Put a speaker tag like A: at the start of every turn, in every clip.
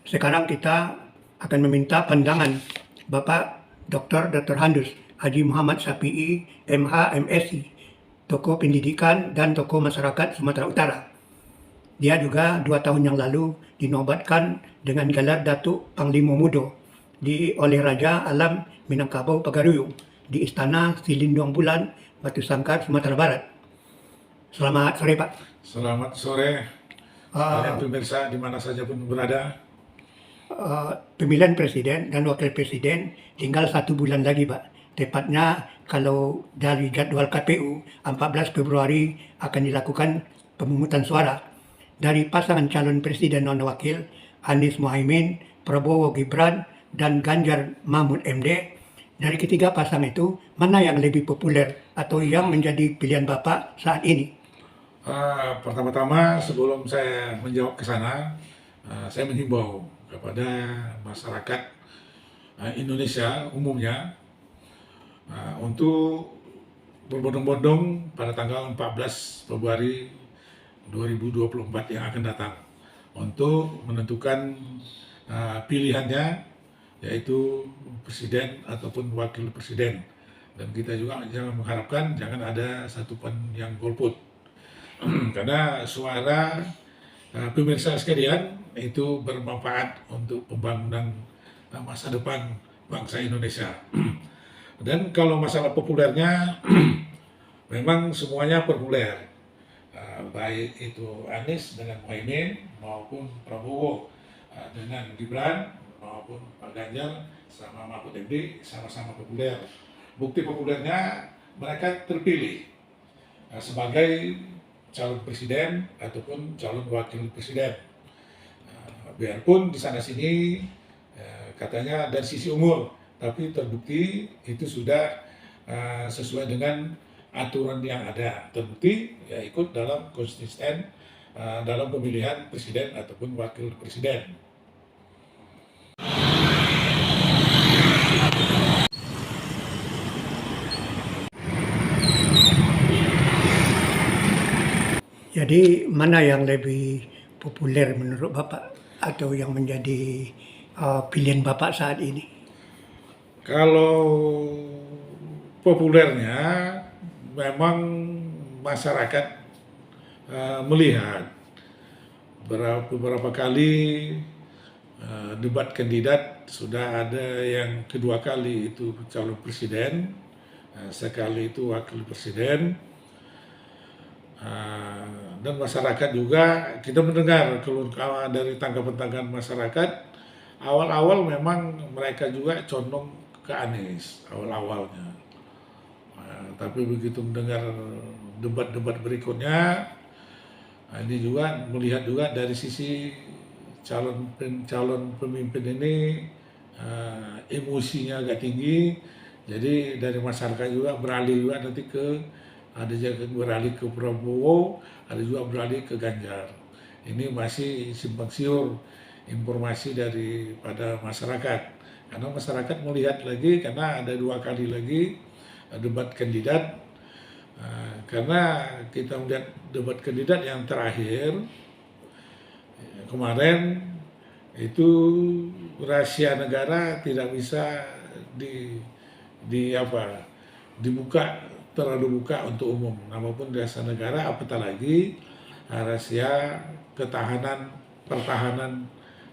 A: Sekarang kita akan meminta pandangan Bapak Dr. Handus Haji Muhammad Syafi'i, MH, MSc, tokoh pendidikan dan tokoh masyarakat Sumatera Utara. Dia juga 2 tahun yang lalu dinobatkan dengan gelar Datuk Panglima Muda oleh Raja Alam Minangkabau Pagaruyung di Istana Silindung Bulan, Batu Sangkar, Sumatera Barat. Selamat sore, Pak.
B: Selamat sore, pemirsa di mana saja pun berada.
A: Pemilihan presiden dan wakil presiden tinggal 1 bulan lagi, Pak. Tepatnya kalau dari jadual KPU 14 Februari akan dilakukan pemungutan suara dari pasangan calon presiden dan wakil Anies Mohaimin, Prabowo Gibran, dan Ganjar Mahfud MD. Dari ketiga pasang itu, mana yang lebih populer atau yang menjadi pilihan Bapak saat ini?
B: Pertama-tama sebelum saya menjawab ke sana, saya menghimbau kepada masyarakat Indonesia umumnya untuk berbondong-bondong pada tanggal 14 Februari 2024 yang akan datang untuk menentukan pilihannya, yaitu presiden ataupun wakil presiden. Dan kita juga jangan mengharapkan jangan ada satupun yang golput. Karena suara pemirsa sekalian itu bermanfaat untuk pembangunan masa depan bangsa Indonesia. Dan kalau masalah populernya, memang semuanya populer, baik itu Anies dengan Mohaimin maupun Prabowo dengan Gibran maupun Pak Ganjar sama Mahfud MD sama-sama populer. Bukti populernya mereka terpilih sebagai calon presiden ataupun calon wakil presiden. Biarpun di sana sini katanya dari sisi umur, tapi terbukti itu sudah sesuai dengan aturan yang ada. Terbukti ya ikut dalam konsisten dalam pemilihan presiden ataupun wakil presiden.
A: Jadi mana yang lebih populer menurut Bapak atau yang menjadi pilihan Bapak saat ini?
B: Kalau populernya memang masyarakat melihat beberapa kali debat kandidat sudah ada yang kedua kali itu calon presiden, sekali itu wakil presiden. Dan masyarakat juga kita mendengar keluhan dari tanggapan-tanggapan masyarakat. Awal-awal memang mereka juga condong ke Anies awal-awalnya, tapi begitu mendengar debat-debat berikutnya, ini juga melihat juga dari sisi calon pemimpin ini emosinya agak tinggi, jadi dari masyarakat juga beralih juga nanti ada juga beralih ke Prabowo, ada juga beralih ke Ganjar. Ini masih simpang siur informasi daripada masyarakat. Karena masyarakat melihat lagi, karena ada 2 kali lagi debat kandidat. Karena kita melihat debat kandidat yang terakhir kemarin itu rahasia negara tidak bisa dibuka terlalu buka untuk umum, maupun rahasia negara, apatah lagi rahasia pertahanan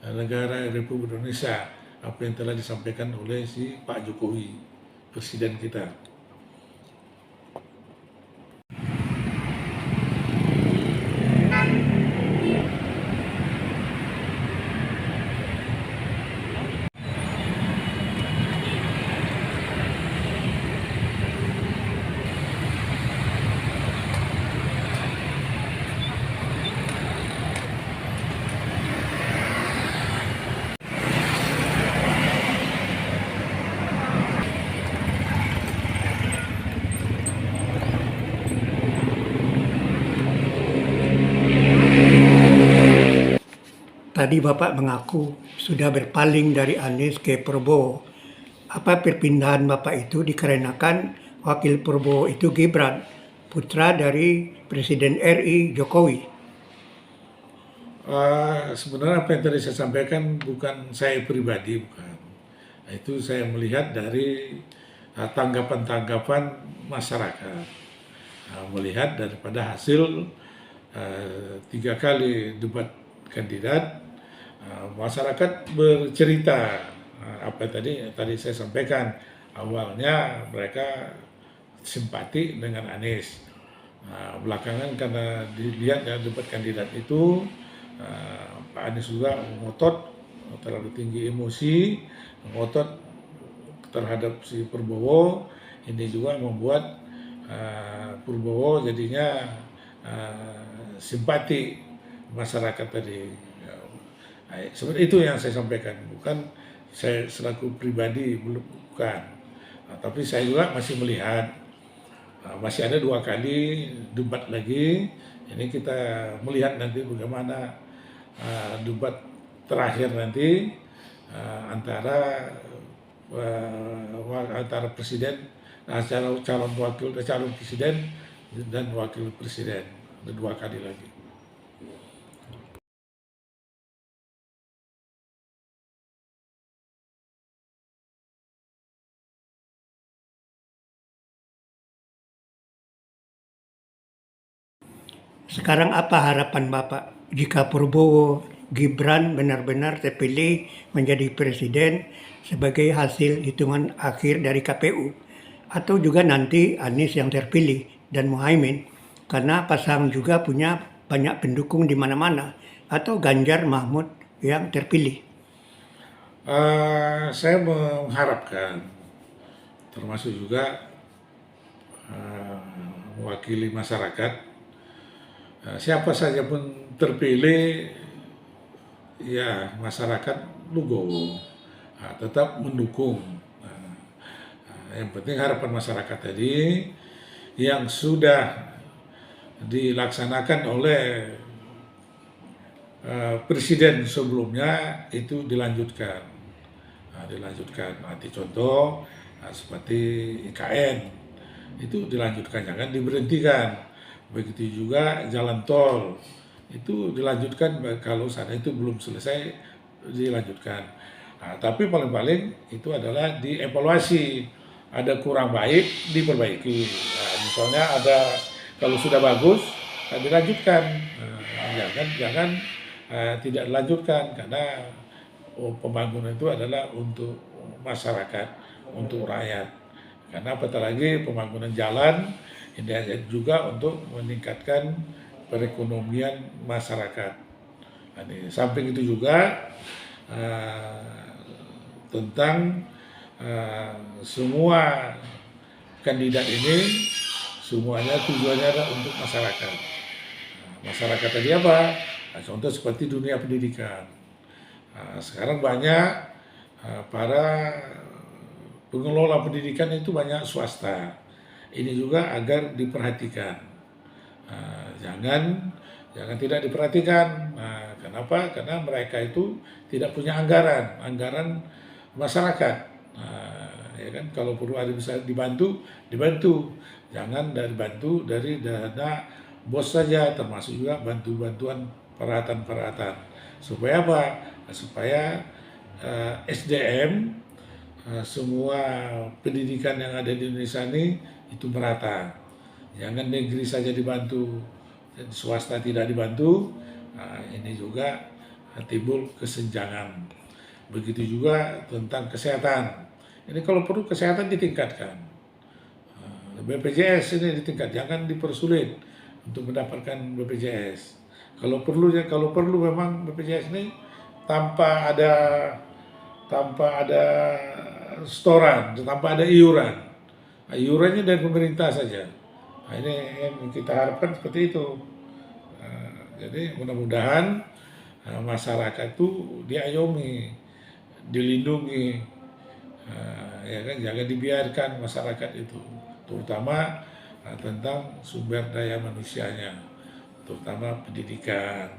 B: negara Republik Indonesia, apa yang telah disampaikan oleh si Pak Jokowi, presiden kita.
A: Tadi Bapak mengaku sudah berpaling dari Anies ke Prabowo. Apa perpindahan Bapak itu dikarenakan wakil Prabowo itu Gibran, putra dari Presiden RI Jokowi?
B: Sebenarnya apa yang tadi saya sampaikan bukan saya pribadi, bukan. Itu saya melihat dari tanggapan-tanggapan masyarakat. Melihat daripada hasil 3 kali debat kandidat, masyarakat bercerita apa tadi saya sampaikan. Awalnya mereka simpati dengan Anies. Belakangan karena dilihat dari debat kandidat itu, Pak Anies juga ngotot, terlalu tinggi emosi, ngotot terhadap si Prabowo. Ini juga membuat Prabowo jadinya simpati masyarakat tadi. Seperti itu yang saya sampaikan, bukan saya selaku pribadi, bukan. Tapi saya juga masih melihat masih ada 2 kali debat lagi. Ini kita melihat nanti bagaimana debat terakhir nanti antara presiden, calon presiden dan wakil presiden. Ada 2 kali lagi.
A: Sekarang apa harapan Bapak jika Prabowo Gibran benar-benar terpilih menjadi presiden sebagai hasil hitungan akhir dari KPU, atau juga nanti Anies yang terpilih dan Muhaimin, karena pasang juga punya banyak pendukung di mana-mana, atau Ganjar Mahfud yang terpilih?
B: Saya mengharapkan, termasuk juga mewakili masyarakat, siapa saja pun terpilih, ya masyarakat Lugowo tetap mendukung. Yang penting harapan masyarakat tadi yang sudah dilaksanakan oleh presiden sebelumnya itu dilanjutkan. Nanti contoh seperti IKN itu dilanjutkan, jangan diberhentikan. Begitu juga jalan tol itu dilanjutkan, kalau sana itu belum selesai dilanjutkan. Tapi paling-paling itu adalah dievaluasi, ada kurang baik diperbaiki. Misalnya ada kalau sudah bagus dilanjutkan, jangan tidak dilanjutkan, karena pembangunan itu adalah untuk masyarakat, untuk rakyat. Karena apatah lagi pembangunan jalan ini juga untuk meningkatkan perekonomian masyarakat. Di samping itu juga tentang semua kandidat ini semuanya tujuannya adalah untuk masyarakat. Masyarakat tadi apa? Contoh seperti dunia pendidikan. Sekarang banyak para pengelola pendidikan itu banyak swasta. Ini juga agar diperhatikan. Jangan tidak diperhatikan. Kenapa? Karena mereka itu tidak punya anggaran masyarakat. Ya kan, kalau perlu ada bisa dibantu. Jangan dibantu dari dana bos saja, termasuk juga bantuan peralatan. Supaya apa? Supaya SDM semua pendidikan yang ada di Indonesia ini itu merata. Jangan negeri saja dibantu dan swasta tidak dibantu. Ini juga timbul kesenjangan. Begitu juga tentang kesehatan. Ini kalau perlu kesehatan ditingkatkan. BPJS ini ditingkat, jangan dipersulit untuk mendapatkan BPJS. Kalau perlu memang BPJS ini tanpa ada setoran, tanpa ada iuran. Iurannya dari pemerintah saja. Ini yang kita harapkan seperti itu. Jadi mudah-mudahan masyarakat itu diayomi, dilindungi, ya kan, jangan dibiarkan masyarakat itu, terutama tentang sumber daya manusianya, terutama pendidikan.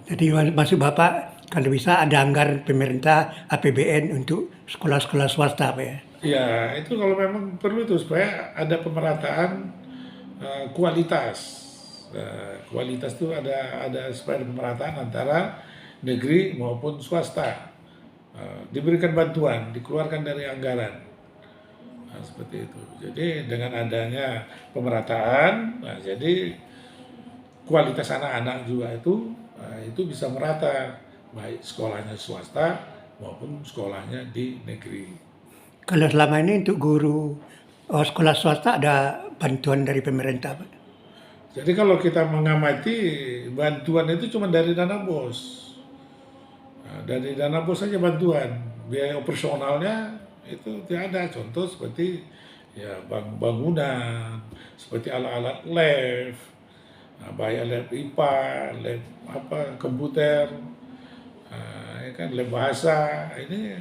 A: Jadi maksud Bapak kalau bisa ada anggaran pemerintah APBN untuk sekolah-sekolah swasta, Pak ya?
B: Ya itu kalau memang perlu itu supaya ada pemerataan kualitas Kualitas itu ada supaya ada pemerataan antara negeri maupun swasta. Diberikan bantuan, dikeluarkan dari anggaran. Nah, seperti itu. Jadi dengan adanya pemerataan, nah, jadi kualitas anak-anak juga itu bisa merata, baik sekolahnya swasta maupun sekolahnya di negeri.
A: Kalau selama ini untuk guru sekolah swasta ada bantuan dari pemerintah, Pak?
B: Jadi kalau kita mengamati bantuan itu cuma dari dana BOS. Nah, dari dana BOS saja bantuan, biaya operasionalnya itu tidak ada. Contoh seperti ya bangunan, seperti alat-alat lab, baik lab IPA, lab komputer, ya kan, lab bahasa, ini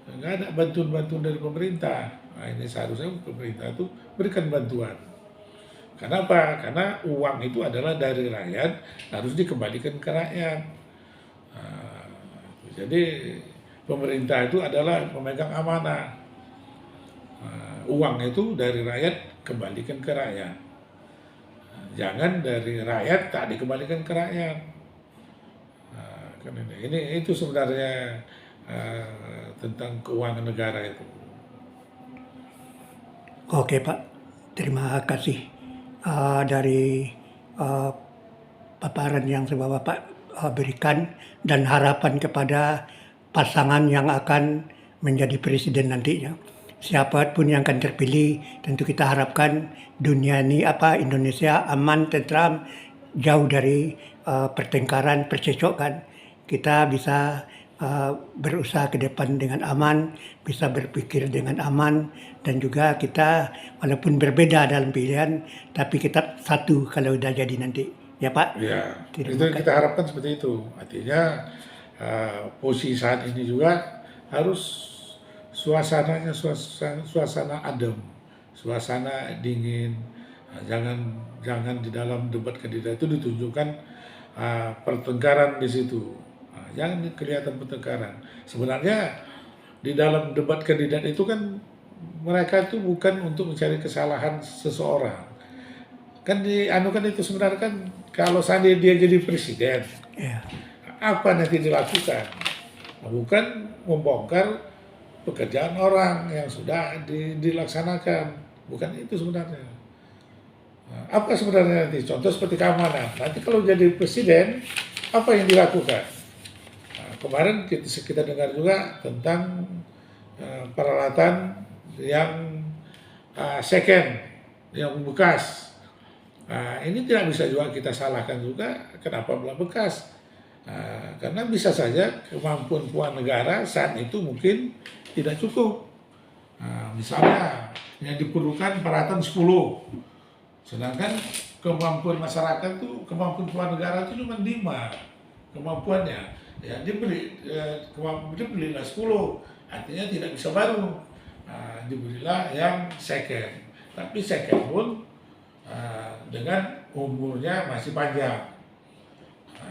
B: nggak ada bantuan-bantuan dari pemerintah. Nah, ini seharusnya pemerintah itu berikan bantuan. Kenapa? Karena uang itu adalah dari rakyat, harus dikembalikan ke rakyat. Nah, jadi pemerintah itu adalah pemegang amanah. Uang itu dari rakyat kembalikan ke rakyat. Jangan dari rakyat tak dikembalikan ke rakyat. Kan ini itu sebenarnya tentang keuangan negara itu.
A: Oke Pak, terima kasih dari paparan yang sudah Bapak berikan dan harapan kepada pasangan yang akan menjadi presiden nantinya. Siapapun yang akan terpilih, tentu kita harapkan dunia ini Indonesia aman, tentram, jauh dari pertengkaran, percecokan. Kita bisa berusaha ke depan dengan aman, bisa berpikir dengan aman, dan juga kita walaupun berbeda dalam pilihan, tapi kita satu kalau udah jadi nanti. Ya Pak?
B: Ya,
A: Terima
B: itu
A: kasih.
B: kita harapkan seperti itu. Artinya posisi saat ini juga harus suasananya suasana adem, suasana dingin. Jangan di dalam debat kandidat itu ditunjukkan pertengkaran di situ. Jangan kelihatan pertengkaran. Sebenarnya di dalam debat kandidat itu kan mereka itu bukan untuk mencari kesalahan seseorang. Kan dianukan itu sebenarnya kan kalau seandainya dia jadi presiden,
A: Ya.
B: apa nanti dilakukan? Bukan membongkar pekerjaan orang yang sudah dilaksanakan. Bukan itu sebenarnya. Apa sebenarnya nanti? Contoh seperti keamanan. Nanti kalau jadi presiden, apa yang dilakukan? Kemarin kita dengar juga tentang peralatan yang second, yang bekas. Ini tidak bisa juga kita salahkan juga kenapa bilang bekas. Karena bisa saja kemampuan keuangan negara saat itu mungkin tidak cukup. Misalnya yang diperlukan peralatan 10, sedangkan kemampuan masyarakat itu, kemampuan keuangan negara itu cuma 5 kemampuannya. Ya, dia belilah 10, artinya tidak bisa baru. Diberilah yang second, tapi second pun dengan umurnya masih panjang.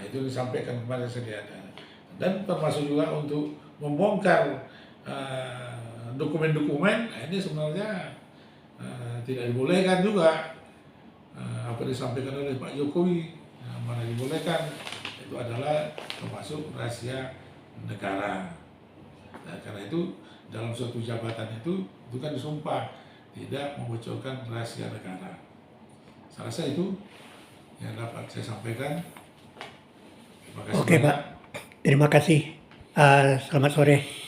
B: Itu disampaikan kepada sedianya. Dan termasuk juga untuk membongkar dokumen-dokumen, ini sebenarnya tidak dibolehkan juga. Apa disampaikan oleh Pak Jokowi, mana dibolehkan, itu adalah termasuk rahasia negara. Nah, karena itu dalam suatu jabatan itu kan disumpah tidak membocorkan rahasia negara. Saya rasa itu yang dapat saya sampaikan. Terima kasih
A: Oke
B: banyak.
A: Pak, terima kasih. Selamat sore.